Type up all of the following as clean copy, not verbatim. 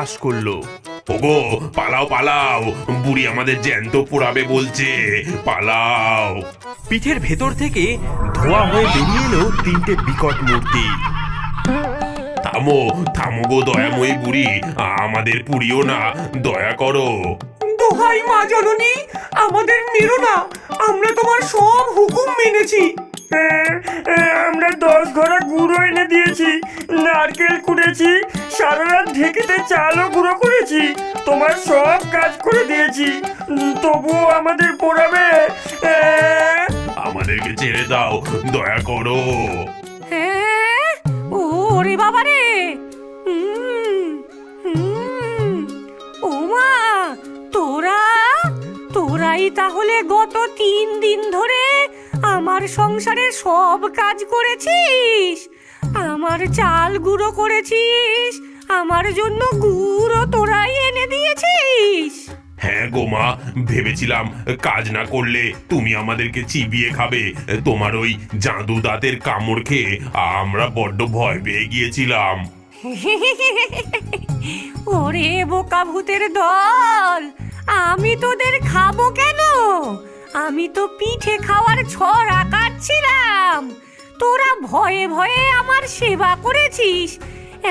আশ করলো। ওগো পালাও পালাও, বুড়ি আমাদের জ্যান্ত পোড়াবে বলছে, পালাও। পিঠের ভেতর থেকে ধোঁয়া হয়ে বেরিয়ে এলো তিনটে বিকট মূর্তি। থামো থামো গো দয়াময়ী বুড়ি, আমাদের পুড়িও না, দয়া করো। দোহাই মা জননী, আমাদের মেরো না, আমরা তোমার সব হুকুম মেনেছি। আমরা 10 ঘড়া গুঁড়ো এনে দিয়েছি, নারকেল কুড়েছি, সারা রাত ঢেকিতে চালও গুঁড়ো করেছি, তোমার সব কাজ করে দিয়েছি, তবুও আমাদের পোড়াবে। আমাদেরকে ছেড়ে দাও, দয়া করো। হ্যাঁ, ওরে বাবা রে, ও মা, তোরাই তাহলে গত 3 দিন ধরে আমার সংসারের সব কাজ করেছিস, আমার চাল গুঁড়ো করেছিস, আমার জন্য গুড়ও তোরাই এনে দিয়েছিস। হ্যাঁ গো মা, ভেবেছিলাম কাজ না করলে তুমি আমাদেরকে চিবিয়ে খাবে। তোমার ওই জাদু দাঁতের কামড় খেয়ে আমরা বড্ড ভয় পেয়ে গিয়েছিলাম। ওরে বোকা ভূতের দল, আমি তোদের খাবো কেন? আমি তো পিঠে খাওয়ার ছড়া কাটছিলাম, তোরা ভয়ে ভয়ে আমার সেবা করেছিস,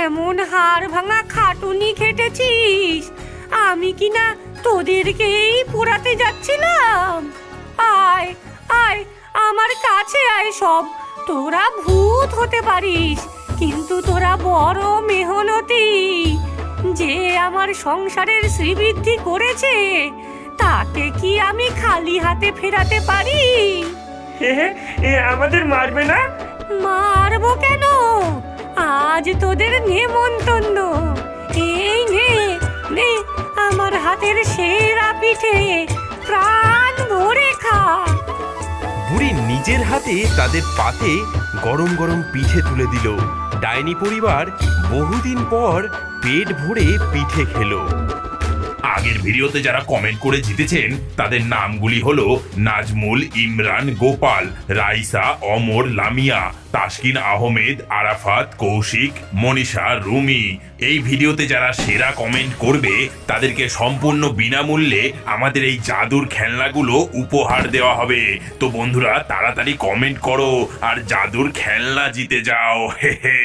এমন হাড় ভাঙা খাটুনি খেটেছিস, আমি কিনা তোদেরকেই পোড়াতে যাচ্ছিলাম। আয় আয় আমার কাছে আয় সব, তোরা ভূত হতে পারিস, কিন্তু তোরা বড় মেহনতি। যে আমার সংসারের শ্রীবৃদ্ধি করেছে, তাকে কি আমি খালি হাতে ফেরাতে পারি? আমাদের মারবে না? মারবো কেন? আজ তোদের নেমন্তন্ন, এই নে নে আমার হাতের সেরা পিঠে, প্রাণ ভরে খা। বুড়ি নিজের হাতে তাদের পাতে গরম গরম পিঠে তুলে দিল। ডাইনি পরিবার বহুদিন পর পেট ভরে পিঠে খেলো। আগের ভিডিওতে যারা কমেন্ট করে জিতেছেন তাদের নামগুলি হলো নাজমুল, ইমরান, গোপাল, রাইসা, অমর, লামিয়া, তাসকিন আহমেদ, আরাফাত, কৌশিক, মনীষা, রুমি। এই ভিডিওতে যারা সেরা কমেন্ট করবে তাদেরকে সম্পূর্ণ বিনামূল্যে আমাদের এই জাদুর খেলনাগুলো উপহার দেওয়া হবে। তো বন্ধুরা তাড়াতাড়ি কমেন্ট করো আর জাদুর খেলনা জিতে যাও। হে হে।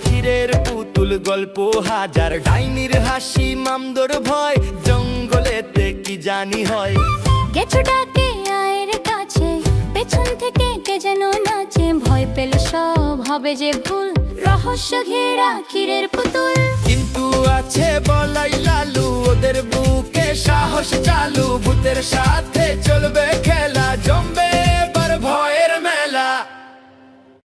ক্ষীরের পুতুল গল্প হাজার, ডাইনির হাসি মামদোর ভয়, জঙ্গলেতে কি জানি হয়। গেছো ডাকে আয়ের কাছে, পেছন থেকে কে যেন নাচে, ভয় পেলে সব হবে যে ভুল, রহস্য ঘেরা ক্ষীরের পুতুল। কিন্তু আছে বলাই লালু, ওদের বুকে সাহস চালু, ভূতের সাথে